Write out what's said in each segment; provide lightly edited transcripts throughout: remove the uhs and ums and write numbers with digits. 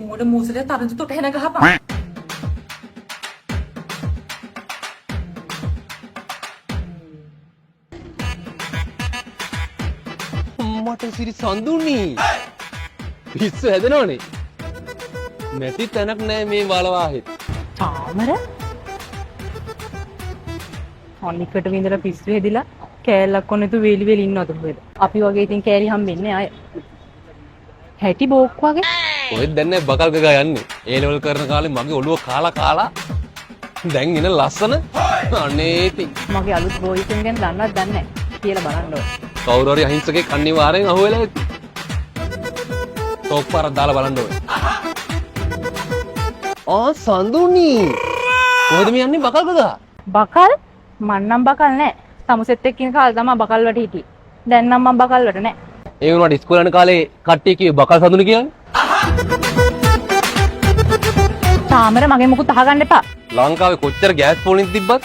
මෝඩ මූසලේ තරංචු තොට හෙන ගහපන්. මට සිරි සඳුනි. පිස්සු හැදෙනවනේ. නැති තැනක් නෑ මේ වලවාහෙත්. චාමර අනිකට වින්දලා පිස්සු හැදිලා කෑල්ලක් ඔන්න තු වේලි වේලි ඉන්නවද කොහෙද? අපි වගේ ඉතින් කෑලි හම්බෙන්නේ අය. හැටි බෝක් වගේ. ඔහෙත් දැන් නෑ බකල් ගගා යන්නේ. ඒ ලෙවල් කරන කාලේ මගේ ඔළුව කාලා දැන් එන ලස්සන අනේති. මගේ අලුත් බෝයි කෙනෙක් ගැන දන්නවද දන්නේ නැහැ කියලා බලන්න ඕන. කවුරු හරි අහිංසකෙක් අනිවාර්යෙන් අහුවෙලා ඇති. ටොප් පාරක් දාලා බලන්න ඕනේ. සඳුනි. කොහෙද මේ යන්නේ බකල් ගගා? බකල්? මන් නම් බකල් නෑ. සමුසෙත් එක්ක ඉන්න කාලේ තමයි බකල් වලට හිටියේ. දැන් නම් මම බකල් වලට නෑ. ඒ වුණාට ඉස්කෝලේ යන කාලේ කට්ටිය කිව්වේ බකල් සඳුනි කියන්නේ. චාමර මගේ මුකුත් අහගන්න එපා. ලංකාවේ කොච්චර ගෑස් පොලින් තිබ්බත්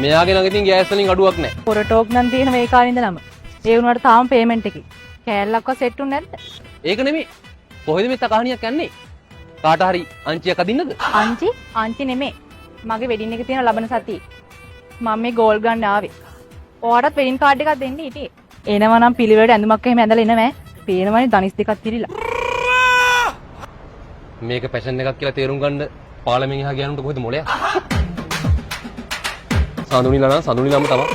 මෙයාගේ ළඟ තියෙන ගෑස් වලින් අඩුවක් නැහැ. පොර ටෝක් නම් තියෙන මේ කාලේ ඉඳලම. ඒ වුණාට තාම පේමන්ට් එකේ. කෑල්ලක්වත් සෙට් උන්නේ නැද්ද? ඒක නෙමෙයි. කොහෙද මේ තකහණියක් යන්නේ? කාට හරි අංචියක් අදින්නද? අංචි නෙමෙයි. මගේ වෙඩින් එක තියෙන ලබන සතියේ. මම මේ ගෝල් ගන්න ආවේ. ඔයාලට වෙඩින් කාඩ් එකක් දෙන්න හිටියේ. එනවා නම් පිළිවෙලට ඇඳුමක් එහෙම ඇඳලා එනවෑ. පේනවනේ ධනිස් දෙකක් තිරිලා. මේක පැෂන් එකක් කියලා තේරුම් ගන්න පාර්ලිමේන්තුවෙන් එහා ගියානුන්ට කොහෙද මොලයක්? සඳුනිලා තමයි.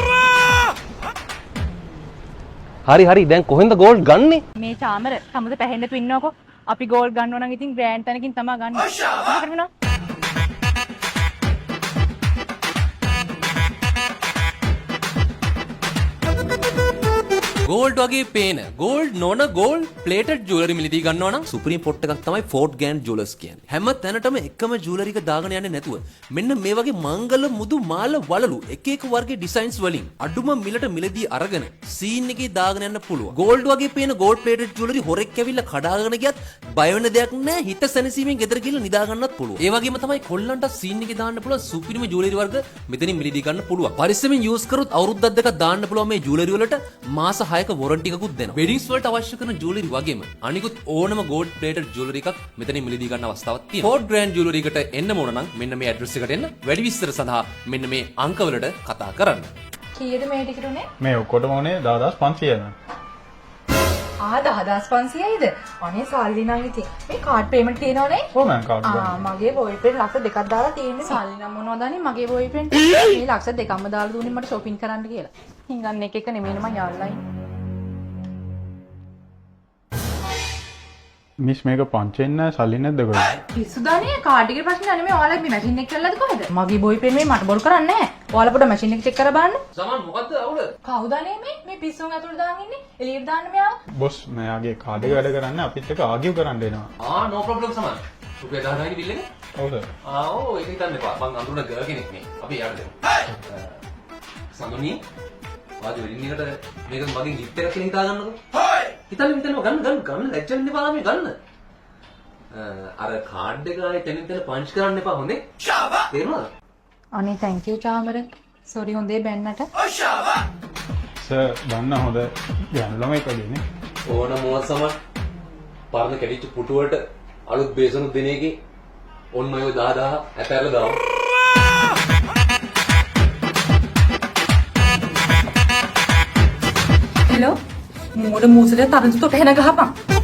හරි දැන් කොහෙන්ද ගෝල්ඩ් ගන්නෙ? මේ චාමර සමුද පැහෙන්න තු ඉන්නවකෝ. අපි ගෝල්ඩ් ගන්නව නම් ඉතින් ග්‍රෑන්ඩ් තැනකින් තමයි ගන්න. කරනවා. ගෝල්ඩ් වගේ පේන ගෝල්ඩ් නොන ගෝල්ඩ් ප්ලේටඩ් ජුවලරි මිලදී ගන්නවා නම් සුප්‍රීම පොට් එකක් තමයි ෆෝර්ට් ගෑන්ඩ් ජුවලර්ස් කියන්නේ. හැම තැනටම එකම ජුවලරි එක දාගෙන යන්නේ නැතුව මෙන්න මේ වගේ මංගල මුදු මාල වලලු එක එක වර්ගයේ ඩිසයින්ස් වලින් අඩුම මිලට මිලදී අරගෙන සීන් එකේ දාගෙන යන්න පුළුවන්. ගෝල්ඩ් වගේ පේන ගෝල්ඩ් ප්ලේටඩ් ජුවලරි හොරෙක් ඇවිල්ලා කඩාගෙන ගියත් බය වෙන දෙයක් නැහැ. හිත සැනසීමෙන් ගෙදර ගිහලා නිදා ගන්නත් පුළුවන්. ඒ වගේම තමයි කොල්ලන්ට සීන් එකේ දාන්න පුළුවන් සුප්‍රීම ජුවලරි වර්ග මෙතනින් මිලදී ගන්න පුළුවන්. පරිස්සමෙන් යූස් කරොත් අවුරුද්දක් දෙකක් දාන්න පුළුවන් මේ ජුවලරි වලට මාස 6ක වොරන්ටි එකකුත් දෙනවා. වෙඩින්ග්ස් වලට අවශ්‍ය කරන ජුවලරි වගේම අනිකුත් ඕනම ගෝල්ඩ් ප්ලේටඩ් ජුවලරි එකක් මෙතනින් මිලදී ගන්න අවස්ථාවක් තියෙනවා. ෆෝර්ට් ග්‍රෑන්ඩ් ජුවලරි එකට එන්න ඕන නම් මෙන්න මේ ඇඩ්‍රස් එකට එන්න. වැඩි විස්තර සඳහා මෙන්න මේ අංක වලට කතා කරන්න. කීයද මේ ටිකට උනේ? මේ ඔක්කොටම උනේ 10500 න. 10500යිද? අනේ සල්ලි නම් ඉතින් මේ කාඩ් පේමන්ට් තියෙනවනේ? ඔව් මම කාඩ් ගන්න. මගේ බෝයිෆ්‍රෙන්ඩ් ලක්ෂ දෙකක් දාලා තියෙන්නේ. සල්ලි නම් මොනවද අනේ මගේ බෝයිෆ්‍රෙන්ඩ් මේ ලක්ෂ දෙකක්ම දාලා දුන්නේ මට shopping කරන්න කියලා. හිඟන්න එක නෙමෙයි මම යාළුවා ඉන්නේ. මිස් මේක පංචෙන්න සල්ලි නැද්ද කොහෙද? පිස්සුදානේ කාඩ් එකේ ප්‍රශ්නේ නෙමෙයි ඔයාලා මේ මැෂින් එක කරලාද කොහෙද? මගේ බෝයිෆ්‍රෙන්ඩ් මේ මට බොරු කරන්නේ නැහැ. ඔයාලා පොඩ්ඩක් මැෂින් එක චෙක් කරලා බලන්න. සමන් මොකද්ද අවුල? කවුදානේ මේ පිස්සුන් ඇතුළේ දාන් ඉන්නේ? එළියට දාන්න මෙයාව. බොස් මෙයාගේ කාඩ් එක වැඩ කරන්නේ අපිත් එක්ක ආගියු කරන්න එනවා. නෝ ප්‍රොබ්ලම් සමන්. රුපියල් 10000 ගේ බිල් එක? ඔව් සර්. ඔව් ඒක හිතන්න එපා. මං අඳුරන ගර්ල් කෙනෙක් නේ. අපි යාට දෙමු. සඳුනි වාගේ වෙඩින් එකට මේක මගෙන් ගිෆ්ට් එකක් කියලා හිතා ගන්නකො. හිතන්න ගන්න ලැජ්ජ වෙන්න එපා මේ ගන්න. අර කාඩ් එක ආයේ තැනින් තැන පංච් කරන්න එපා හොඳේ. තේරුණාද? අනේ thank you චාමර. sorry හොඳේ බැන්නට. සර් ගන්න හොඳ යන ළමයි කඩේනේ. ඕන මොහොත සමන් පරණ කැඩිච්ච පුටු වලට අලුත් බේසනුත් දෙන එකේ ඔන්න ඔය 10000 ඇතැරලා දාමු. හෙලෝ මෝඩ මූසලේ තරංචු තොට හෙන ගහපන්.